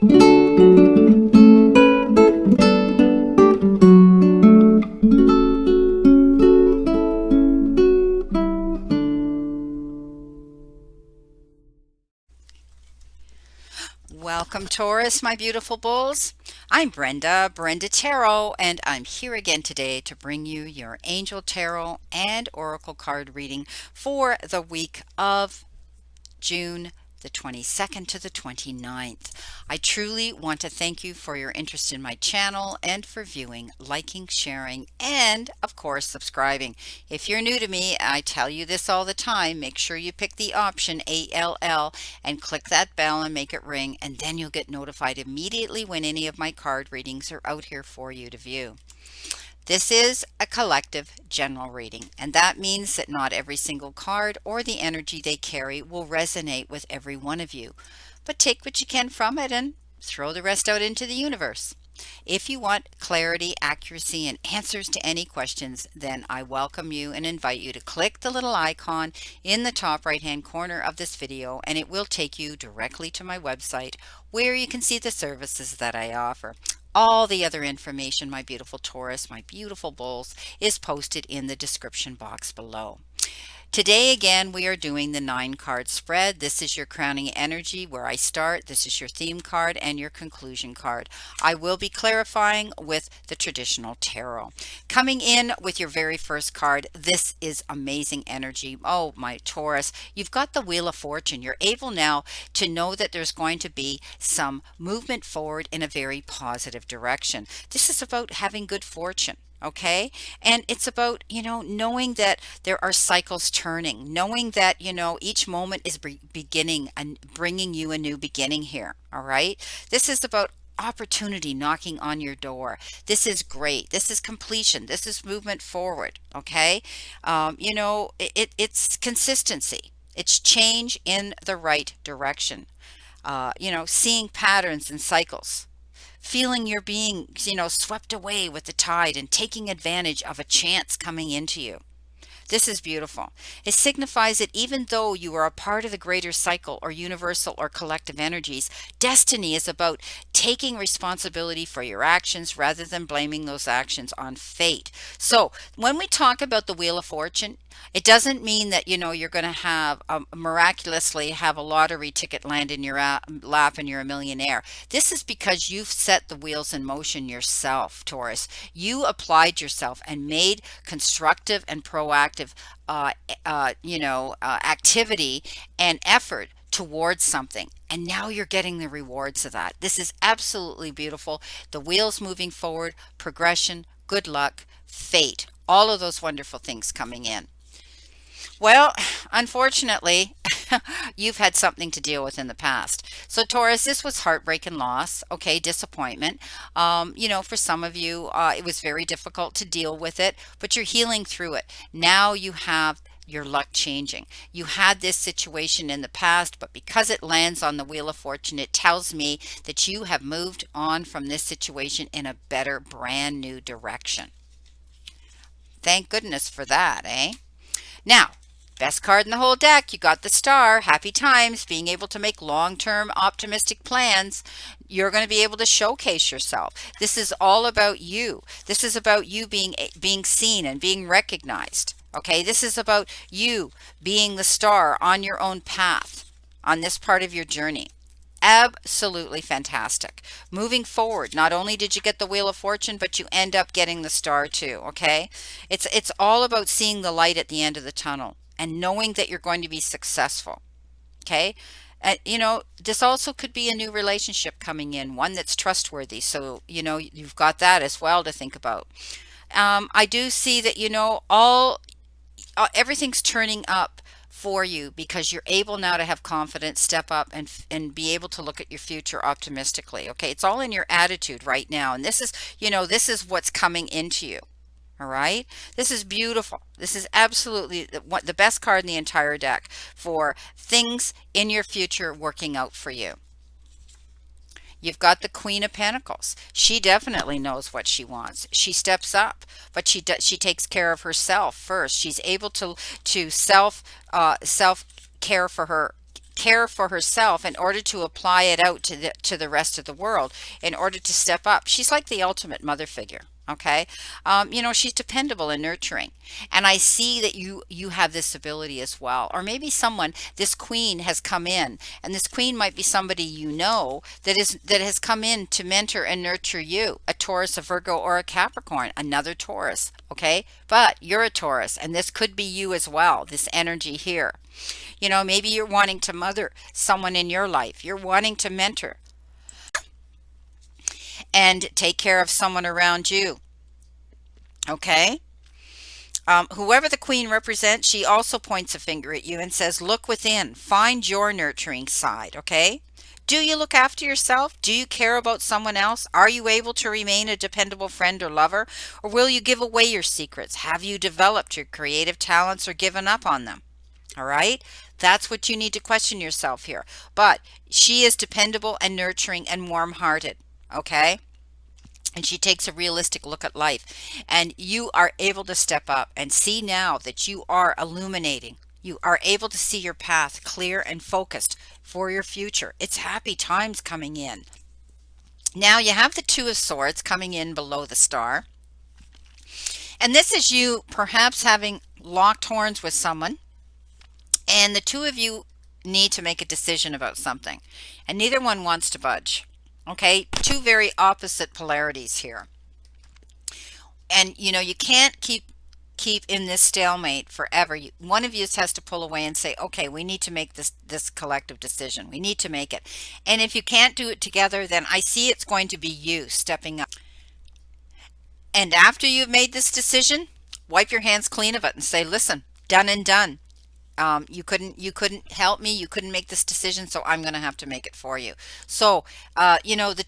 Welcome, Taurus, my beautiful bulls. I'm Brenda Tarot, and I'm here again today to bring you your Angel Tarot and Oracle card reading for the week of June the 22nd to the 29th. I truly want to thank you for your interest in my channel and for viewing, liking, sharing, and of course subscribing. If you're new to me, I tell you this all the time, make sure you pick the option ALL and click that bell and make it ring, and then you'll get notified immediately when any of my card readings are out here for you to view. This is a collective general reading, and that means that not every single card or the energy they carry will resonate with every one of you. But take what you can from it and throw the rest out into the universe. If you want clarity, accuracy, and answers to any questions, then I welcome you and invite you to click the little icon in the top right-hand corner of this video, and it will take you directly to my website where you can see the services that I offer. All the other information, my beautiful Taurus, my beautiful bulls, is posted in the description box below. Today, again, we are doing the 9-card spread. This is your crowning energy where I start. This is your theme card and your conclusion card. I will be clarifying with the traditional tarot. Coming in with your very first card, this is amazing energy. Oh, my Taurus, you've got the Wheel of Fortune. You're able now to know that there's going to be some movement forward in a very positive direction. This is about having good fortune. Okay. And it's about, knowing that there are cycles turning, knowing that, each moment is beginning and bringing you a new beginning here. All right. This is about opportunity knocking on your door. This is great. This is completion. This is movement forward. Okay. It's consistency. It's change in the right direction. Seeing patterns and cycles, feeling you're being, swept away with the tide and taking advantage of a chance coming into you. This is beautiful. It signifies that even though you are a part of the greater cycle or universal or collective energies, destiny is about taking responsibility for your actions rather than blaming those actions on fate. So when we talk about the Wheel of Fortune, it doesn't mean that, you're going to have miraculously have a lottery ticket land in your lap and you're a millionaire. This is because you've set the wheels in motion yourself, Taurus. You applied yourself and made constructive and proactive, activity and effort towards something, and now you're getting the rewards of that. This is absolutely beautiful. The wheels moving forward, progression, good luck, fate, all of those wonderful things coming in. Well, unfortunately, you've had something to deal with in the past. So Taurus, this was heartbreak and loss, okay, disappointment. For some of you, it was very difficult to deal with it, but you're healing through it. Now you have your luck changing. You had this situation in the past, but because it lands on the Wheel of Fortune, it tells me that you have moved on from this situation in a better, brand new direction. Thank goodness for that, eh? Now, best card in the whole deck, you got the Star. Happy times, being able to make long-term optimistic plans. You're going to be able to showcase yourself. This is all about you. This is about you being seen and being recognized. Okay, this is about you being the star on your own path on this part of your journey. Absolutely fantastic. Moving forward, not only did you get the Wheel of Fortune, but you end up getting the Star too. Okay, it's all about seeing the light at the end of the tunnel and knowing that you're going to be successful. Okay. This also could be a new relationship coming in, one that's trustworthy. So, you've got that as well to think about. I do see that, everything's turning up for you because you're able now to have confidence, step up and be able to look at your future optimistically. Okay. It's all in your attitude right now. And this is what's coming into you. All right. This is beautiful. This is absolutely the best card in the entire deck for things in your future working out for you. You've got the Queen of Pentacles. She definitely knows what she wants. She steps up, but she takes care of herself first. She's able to self care for her care for herself in order to apply it out to the rest of the world, in order to step up. She's like the ultimate mother figure. Okay. She's dependable and nurturing. And I see that you have this ability as well. Or maybe someone, this queen has come in, and this queen might be somebody that has come in to mentor and nurture you, a Taurus, a Virgo, or a Capricorn, another Taurus. Okay. But you're a Taurus, and this could be you as well, this energy here. Maybe you're wanting to mother someone in your life. You're wanting to mentor and take care of someone around you. Okay. Whoever the queen represents, she also points a finger at you and says, look within, find your nurturing side. Okay. Do you look after yourself? Do you care about someone else? Are you able to remain a dependable friend or lover? Or will you give away your secrets? Have you developed your creative talents or given up on them? All right. That's what you need to question yourself here. But she is dependable and nurturing and warm-hearted. Okay. And she takes a realistic look at life. And you are able to step up and see now that you are illuminating. You are able to see your path clear and focused for your future. It's happy times coming in. Now you have the Two of Swords coming in below the star. And this is you perhaps having locked horns with someone. And the two of you need to make a decision about something. And neither one wants to budge. Okay, two very opposite polarities here. And you can't keep in this stalemate forever. One of you has to pull away and say, okay, we need to make this collective decision. We need to make it. And if you can't do it together, then I see it's going to be you stepping up. And after you've made this decision, wipe your hands clean of it and say, listen, done and done. You couldn't help me. You couldn't make this decision, so I'm going to have to make it for you. So, the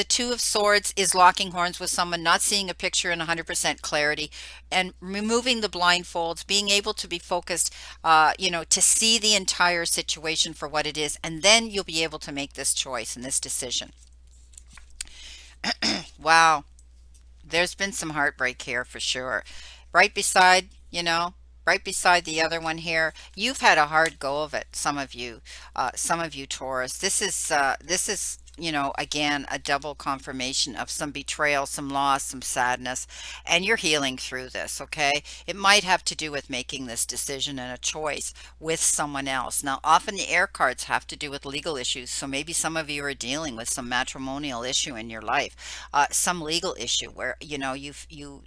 two of Swords is locking horns with someone, not seeing a picture in 100% clarity, and removing the blindfolds, being able to be focused, to see the entire situation for what it is, and then you'll be able to make this choice and this decision. Wow, there's been some heartbreak here for sure. Right beside, right beside the other one here, you've had a hard go of it. Some of you Taurus. This is again, a double confirmation of some betrayal, some loss, some sadness, and you're healing through this. Okay, it might have to do with making this decision and a choice with someone else. Now, often the air cards have to do with legal issues, so maybe some of you are dealing with some matrimonial issue in your life, some legal issue where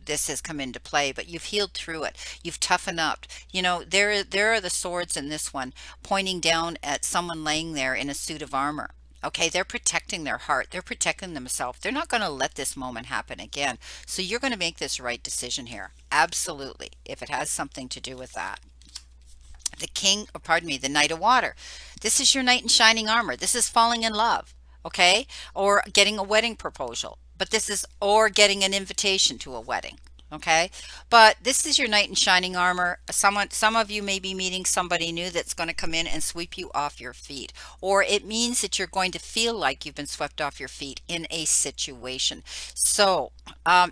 this has come into play, but you've healed through it. You've toughened up. There are the swords in this one pointing down at someone laying there in a suit of armor. Okay, they're protecting their heart. They're protecting themselves. They're not going to let this moment happen again. So you're going to make this right decision here. Absolutely. If it has something to do with that. The Knight of Water. This is your knight in shining armor. This is falling in love. Okay, or getting a wedding proposal. Or getting an invitation to a wedding. Okay, but this is your knight in shining armor. Some of you may be meeting somebody new that's going to come in and sweep you off your feet, or it means that you're going to feel like you've been swept off your feet in a situation. So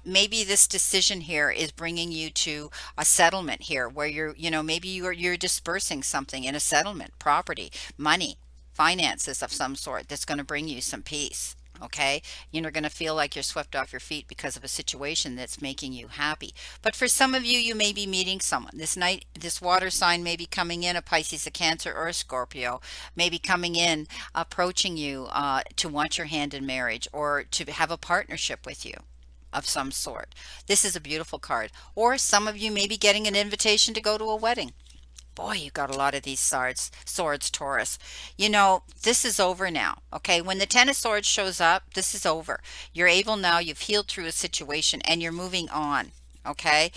maybe this decision here is bringing you to a settlement here where maybe you're dispersing something in a settlement, property, money, finances of some sort that's going to bring you some peace. Okay, you're going to feel like you're swept off your feet because of a situation that's making you happy. But for some of you, you may be meeting someone. This water sign may be coming in, a Pisces, a Cancer, or a Scorpio, may be coming in, approaching you to want your hand in marriage or to have a partnership with you of some sort. This is a beautiful card. Or some of you may be getting an invitation to go to a wedding. Boy, you got a lot of these swords, Taurus. This is over now. Okay, when the Ten of Swords shows up, this is over. You're able now. You've healed through a situation, and you're moving on. Okay,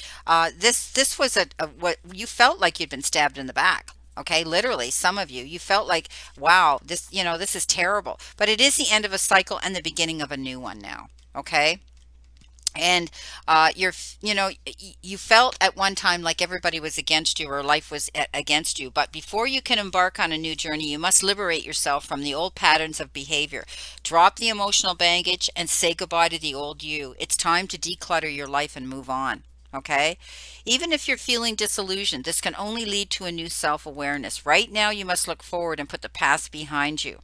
this was what you felt like you'd been stabbed in the back. Okay, literally, some of you felt like, wow, this is terrible. But it is the end of a cycle and the beginning of a new one now. Okay. And you felt at one time like everybody was against you or life was against you. But before you can embark on a new journey, you must liberate yourself from the old patterns of behavior. Drop the emotional baggage and say goodbye to the old you. It's time to declutter your life and move on. Okay? Even if you're feeling disillusioned, this can only lead to a new self-awareness. Right now, you must look forward and put the past behind you.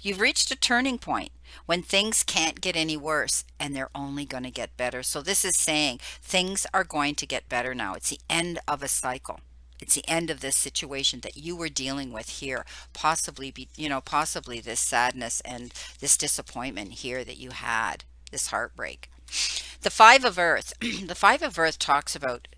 You've reached a turning point when things can't get any worse and they're only going to get better. So this is saying things are going to get better now. It's the end of a cycle. It's the end of this situation that you were dealing with here, possibly possibly this sadness and this disappointment here that you had, this heartbreak. The Five of Earth, the Five of Earth talks about,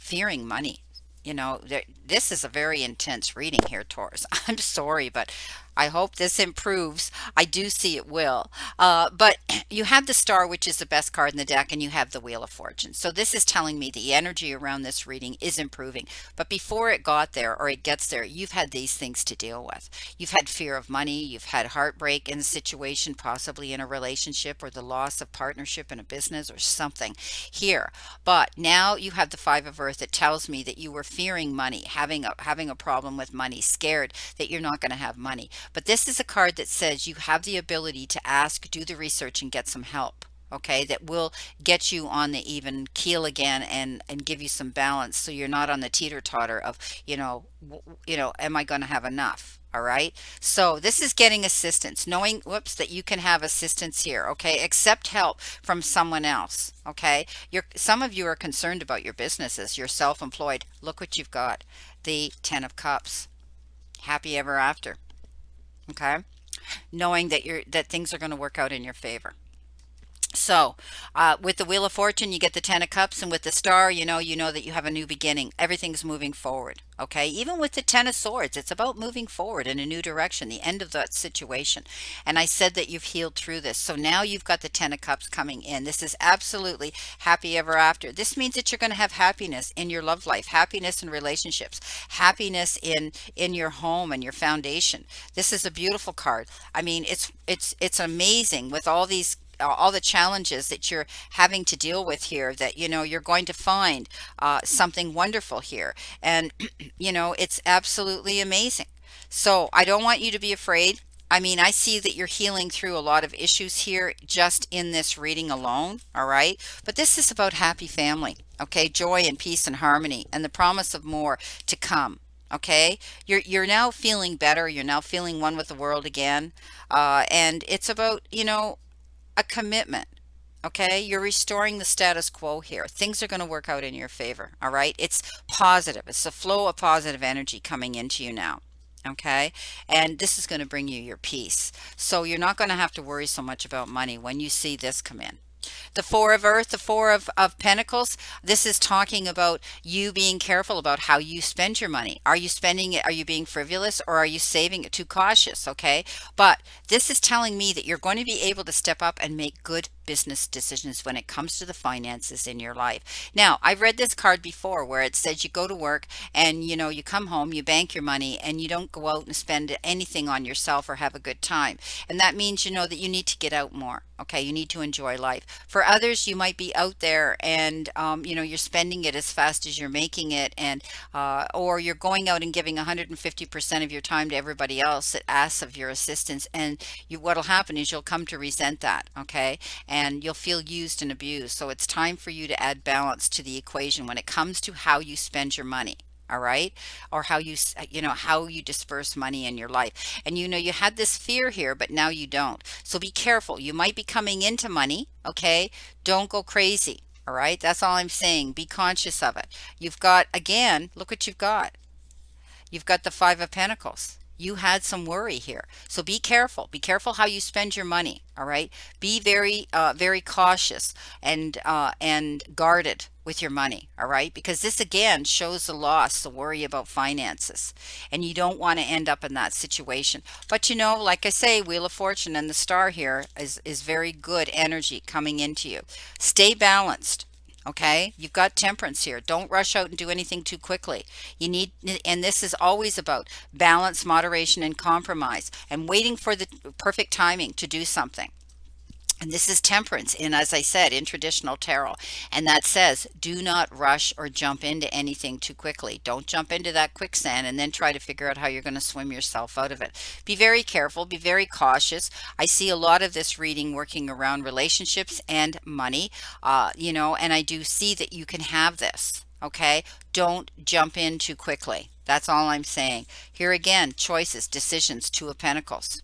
fearing money. This is a very intense reading here, Taurus. I'm sorry, but I hope this improves. I do see it will. But you have the Star, which is the best card in the deck, and you have the Wheel of Fortune. So this is telling me the energy around this reading is improving. But before it got there or it gets there, you've had these things to deal with. You've had fear of money. You've had heartbreak in a situation, possibly in a relationship, or the loss of partnership in a business or something here. But now you have the Five of Earth. It tells me that you were fearing money, having a problem with money, scared that you're not going to have money. But this is a card that says you have the ability to ask, do the research, and get some help. Okay, that will get you on the even keel again, and give you some balance, so you're not on the teeter totter of, am I going to have enough? All right. So this is getting assistance, knowing, whoops, that you can have assistance here. Okay. Accept help from someone else. Okay. Some of you are concerned about your businesses. You're self-employed. Look what you've got. The Ten of Cups. Happy ever after. Okay, knowing that things are going to work out in your favor. So, with the Wheel of Fortune, you get the Ten of Cups, and with the Star, you know that you have a new beginning. Everything's moving forward. Okay, even with the Ten of Swords, it's about moving forward in a new direction, the end of that situation. And I said that you've healed through this. So now you've got the Ten of Cups coming in. This is absolutely happy ever after. This means that you're going to have happiness in your love life, happiness in relationships, happiness in your home and your foundation. This is a beautiful card. I mean, it's amazing with all the challenges that you're having to deal with here, that you're going to find something wonderful here. And it's absolutely amazing. So I don't want you to be afraid. I mean, I see that you're healing through a lot of issues here just in this reading alone. All right, but this is about happy family. Okay, joy and peace and harmony, and the promise of more to come. Okay, you're now feeling better. You're now feeling one with the world again. And it's about, a commitment. Okay, you're restoring the status quo here. Things are going to work out in your favor. All right, it's positive. It's a flow of positive energy coming into you now. Okay, and this is going to bring you your peace. So you're not going to have to worry so much about money when you see this come in. The Four of Earth, the Four of Pentacles, this is talking about you being careful about how you spend your money. Are you spending it? Are you being frivolous, or are you saving it? Too cautious? Okay. But this is telling me that you're going to be able to step up and make good business decisions when it comes to the finances in your life. Now, I've read this card before where it says you go to work and you come home, you bank your money, and you don't go out and spend anything on yourself or have a good time. And that means that you need to get out more. Okay, you need to enjoy life. For others, you might be out there and you're spending it as fast as you're making it, and or you're going out and giving 150% of your time to everybody else that asks of your assistance, and what'll happen is you'll come to resent that. Okay, and you'll feel used and abused. So it's time for you to add balance to the equation when it comes to how you spend your money. All right, or how you disperse money in your life. And you had this fear here, but now you don't. So be careful. You might be coming into money. Okay, don't go crazy. All right, that's all I'm saying. Be conscious of it. You've got, again, look what you've got. You've got the Five of Pentacles. You had some worry here. So be careful. Be careful how you spend your money. All right. Be very cautious and guarded with your money. All right. Because this again shows the loss, the worry about finances. And you don't want to end up in that situation. But like I say, Wheel of Fortune and the Star here is very good energy coming into you. Stay balanced. Okay, you've got Temperance here. Don't rush out and do anything too quickly. And this is always about balance, moderation, and compromise, and waiting for the perfect timing to do something. And this is Temperance in, as I said, in traditional tarot. And that says, do not rush or jump into anything too quickly. Don't jump into that quicksand and then try to figure out how you're going to swim yourself out of it. Be very careful, be very cautious. I see a lot of this reading working around relationships and money, and I do see that you can have this. Okay, don't jump in too quickly. That's all I'm saying. Here again, choices, decisions, Two of Pentacles.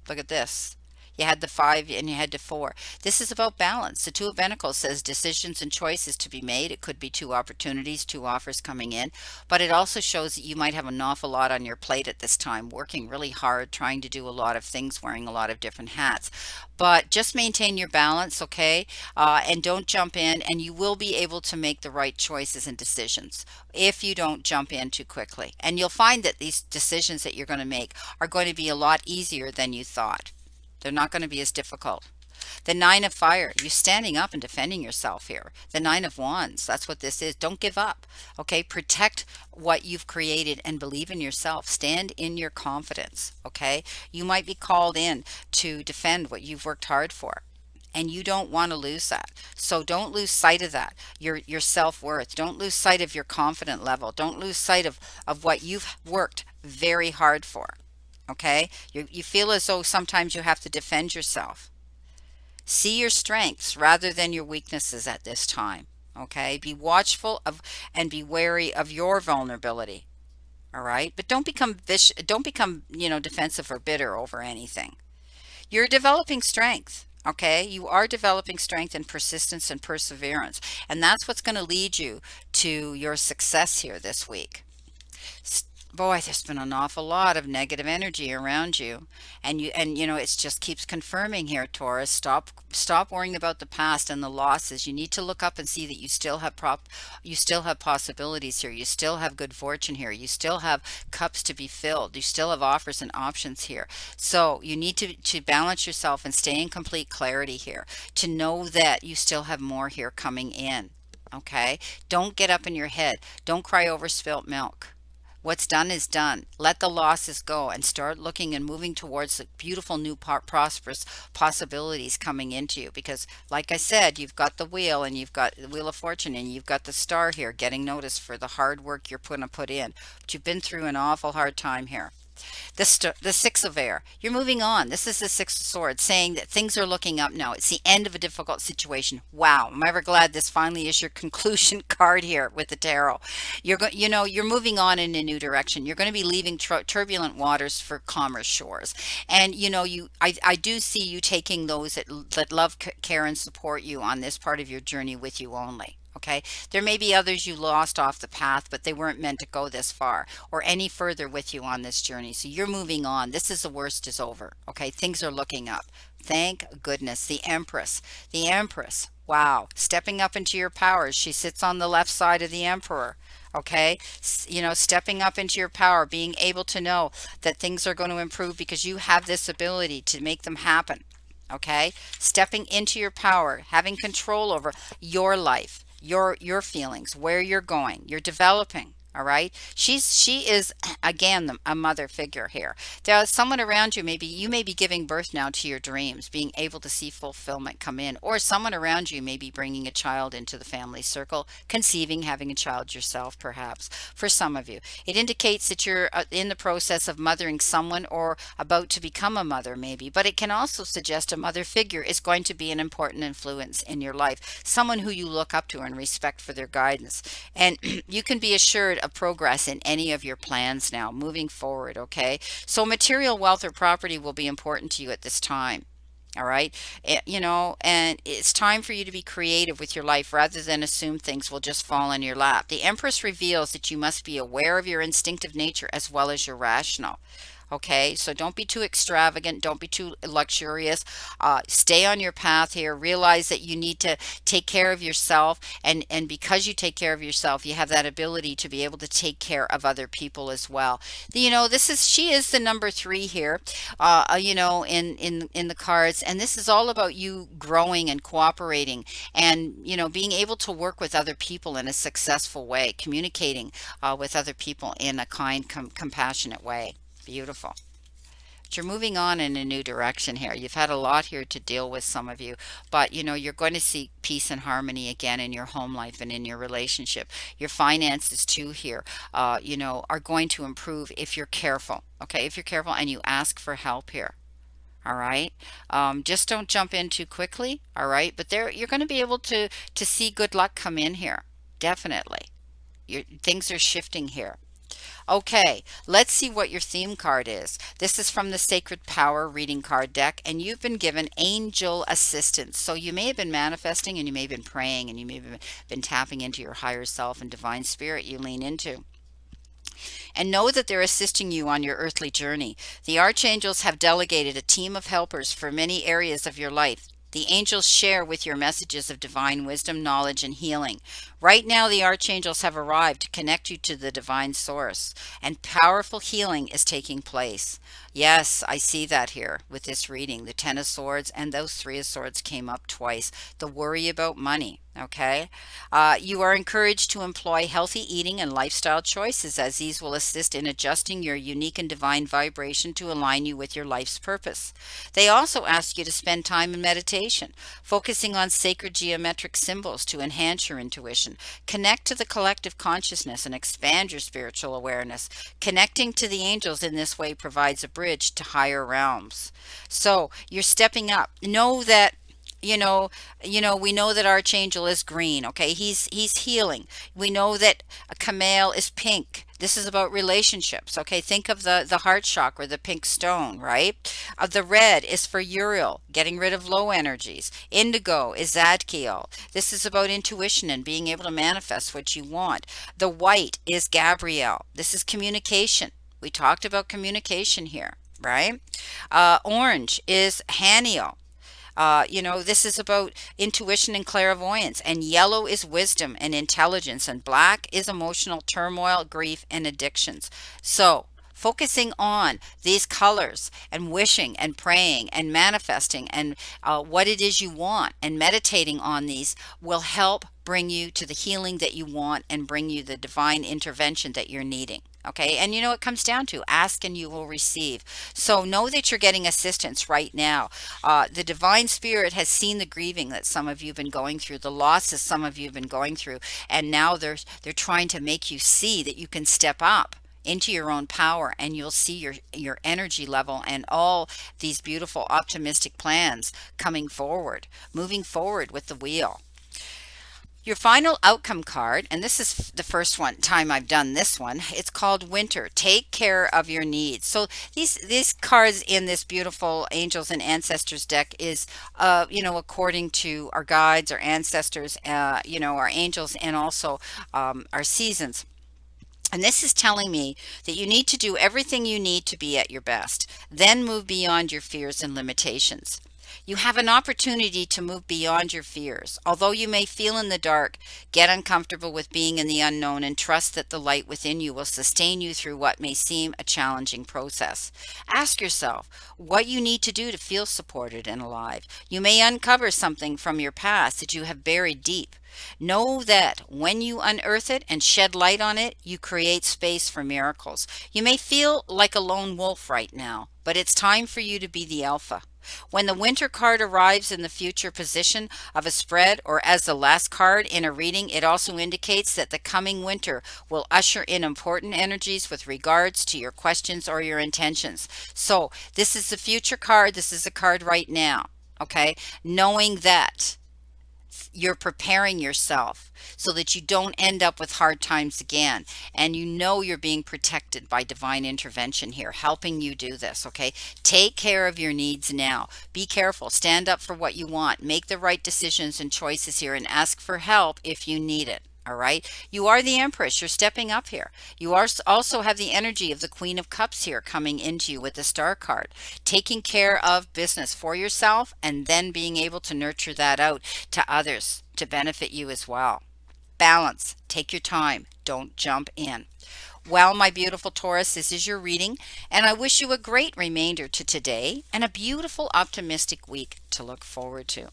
Look at this. You had the five and you had the four. This is about balance. The Two of Pentacles says decisions and choices to be made. It could be two opportunities, two offers coming in, but it also shows that you might have an awful lot on your plate at this time, working really hard, trying to do a lot of things, wearing a lot of different hats. But just maintain your balance, okay? And don't jump in, and you will be able to make the right choices and decisions if you don't jump in too quickly. And you'll find that these decisions that you're going to make are going to be a lot easier than you thought. They're not going to be as difficult. The Nine of Fire, you standing up and defending yourself here. The Nine of Wands, that's what this is. Don't give up. Okay, protect what you've created and believe in yourself. Stand in your confidence. Okay, you might be called in to defend what you've worked hard for, and you don't want to lose that. So don't lose sight of that. Your self-worth. Don't lose sight of your confident level. Don't lose sight of what you've worked very hard for. Okay, you feel as though sometimes you have to defend yourself. See your strengths rather than your weaknesses at this time. Okay, be watchful of and be wary of your vulnerability. All right, but don't become defensive or bitter over anything. You're developing strength. Okay, you are developing strength and persistence and perseverance, and that's what's going to lead you to your success here this week. Boy, there's been an awful lot of negative energy around you, and it just keeps confirming here, Taurus. Stop worrying about the past and the losses. You need to look up and see that you still have possibilities here. You still have good fortune here. You still have cups to be filled. You still have offers and options here. So you need to balance yourself and stay in complete clarity here to know that you still have more here coming in. Okay, don't get up in your head. Don't cry over spilt milk. What's done is done. Let the losses go and start looking and moving towards the beautiful new prosperous possibilities coming into you. Because, like I said, you've got the wheel and you've got the wheel of fortune and you've got the star here getting noticed for the hard work you're going to put in. But you've been through an awful hard time here. The Six of Air. You're moving on. This is the Six of Swords, saying that things are looking up now. It's the end of a difficult situation. Wow, I'm ever glad this finally is your conclusion card here with the tarot. You're moving on in a new direction. You're going to be leaving turbulent waters for calmer shores. And I do see you taking those that love, care, and support you on this part of your journey with you only. Okay, there may be others you lost off the path, but they weren't meant to go this far or any further with you on this journey. So you're moving on. This is the worst is over. Okay, things are looking up. Thank goodness. The Empress. The Empress. Wow. Stepping up into your powers. She sits on the left side of the Emperor. Okay, stepping up into your power, being able to know that things are going to improve because you have this ability to make them happen. Okay, stepping into your power, having control over your life, your feelings, where you're going, you're developing. All right, she is again a mother figure here. There's someone around you. Maybe you may be giving birth now to your dreams, being able to see fulfillment come in, or someone around you may be bringing a child into the family circle, conceiving, having a child yourself, perhaps. For some of you, it indicates that you're in the process of mothering someone or about to become a mother, maybe. But it can also suggest a mother figure is going to be an important influence in your life, someone who you look up to and respect for their guidance, and you can be assured of progress in any of your plans now moving forward. Okay, so material wealth or property will be important to you at this time. All right, and it's time for you to be creative with your life rather than assume things will just fall in your lap. The Empress reveals that you must be aware of your instinctive nature as well as your rational. Okay, so don't be too extravagant, don't be too luxurious. Stay on your path here. Realize that you need to take care of yourself, and because you take care of yourself, you have that ability to be able to take care of other people as well. She is the number three here, in the cards, and this is all about you growing and cooperating, and being able to work with other people in a successful way, communicating with other people in a kind, compassionate way. Beautiful. But you're moving on in a new direction here. You've had a lot here to deal with, some of you, but you're going to see peace and harmony again in your home life and in your relationship. Your finances too here, are going to improve if you're careful. Okay, if you're careful and you ask for help here. All right. Just don't jump in too quickly. All right. But there, you're going to be able to see good luck come in here. Definitely. Things are shifting here. Okay, let's see what your theme card is. This is from the Sacred Power reading card deck, and you've been given angel assistance. So you may have been manifesting, and you may have been praying, and you may have been tapping into your higher self and divine spirit you lean into. And know that they're assisting you on your earthly journey. The archangels have delegated a team of helpers for many areas of your life. The angels share with your messages of divine wisdom, knowledge, and healing. Right now, the archangels have arrived to connect you to the divine source, and powerful healing is taking place. Yes, I see that here with this reading. The Ten of Swords and those Three of Swords came up twice. The worry about money. Okay. You are encouraged to employ healthy eating and lifestyle choices, as these will assist in adjusting your unique and divine vibration to align you with your life's purpose. They also ask you to spend time in meditation, focusing on sacred geometric symbols to enhance your intuition. Connect to the collective consciousness and expand your spiritual awareness. Connecting to the angels in this way provides a bridge to higher realms. So you're stepping up. Know that you know we know that archangel is green. Okay, he's healing. We know that a camel is pink. This is about relationships. Okay, think of the heart chakra, the pink stone, right? The red is for Uriel, getting rid of low energies. Indigo is Zadkiel. This is about intuition and being able to manifest what you want. The white is Gabrielle. This is communication. We talked about communication here, right? Orange is Haniel. This is about intuition and clairvoyance, and yellow is wisdom and intelligence, and black is emotional turmoil, grief, and addictions. So, focusing on these colors and wishing and praying and manifesting and what it is you want and meditating on these will help bring you to the healing that you want and bring you the divine intervention that you're needing. Okay, and it comes down to ask and you will receive. So know that you're getting assistance right now. The divine spirit has seen the grieving that some of you have been going through, the losses some of you have been going through, and now they're trying to make you see that you can step up into your own power, and you'll see your energy level and all these beautiful optimistic plans coming forward, moving forward with the wheel. Your final outcome card, and this is the first time I've done this one. It's called Winter. Take care of your needs. So these cards in this beautiful Angels and Ancestors deck is, according to our guides, our ancestors, our angels, and also our seasons. And this is telling me that you need to do everything you need to be at your best. Then move beyond your fears and limitations. You have an opportunity to move beyond your fears. Although you may feel in the dark, get uncomfortable with being in the unknown and trust that the light within you will sustain you through what may seem a challenging process. Ask yourself what you need to do to feel supported and alive. You may uncover something from your past that you have buried deep. Know that when you unearth it and shed light on it, you create space for miracles. You may feel like a lone wolf right now, but it's time for you to be the alpha. When the Winter card arrives in the future position of a spread or as the last card in a reading, it also indicates that the coming winter will usher in important energies with regards to your questions or your intentions. So this is the future card. This is a card right now. Okay, knowing that you're preparing yourself so that you don't end up with hard times again, and you're being protected by divine intervention here, helping you do this. Okay, take care of your needs now. Be careful, stand up for what you want, make the right decisions and choices here, and ask for help if you need it. All right, you are the Empress. You're stepping up here. You also have the energy of the Queen of Cups here coming into you with the Star card, taking care of business for yourself and then being able to nurture that out to others to benefit you as well. Balance. Take your time. Don't jump in. Well, my beautiful Taurus, this is your reading, and I wish you a great remainder to today and a beautiful, optimistic week to look forward to.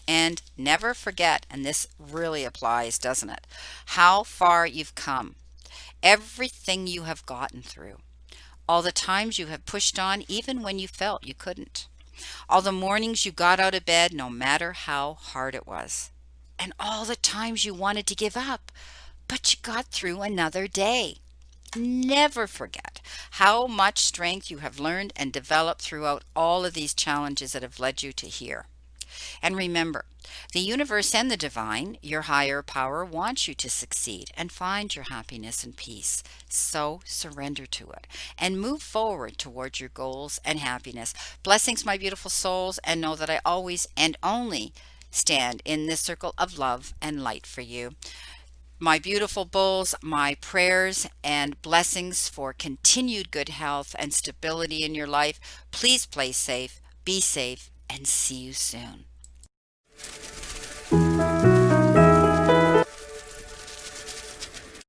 And never forget, and this really applies, doesn't it, how far you've come, everything you have gotten through. all the times you have pushed on even when you felt you couldn't, all the mornings you got out of bed no matter how hard it was, and all the times you wanted to give up, but you got through another day. Never forget how much strength you have learned and developed throughout all of these challenges that have led you to here. And remember, the universe and the divine, your higher power, wants you to succeed and find your happiness and peace. So surrender to it and move forward towards your goals and happiness. Blessings, my beautiful souls, and know that I always and only stand in this circle of love and light for you. My beautiful bulls, my prayers and blessings for continued good health and stability in your life. Please play safe, be safe, and see you soon.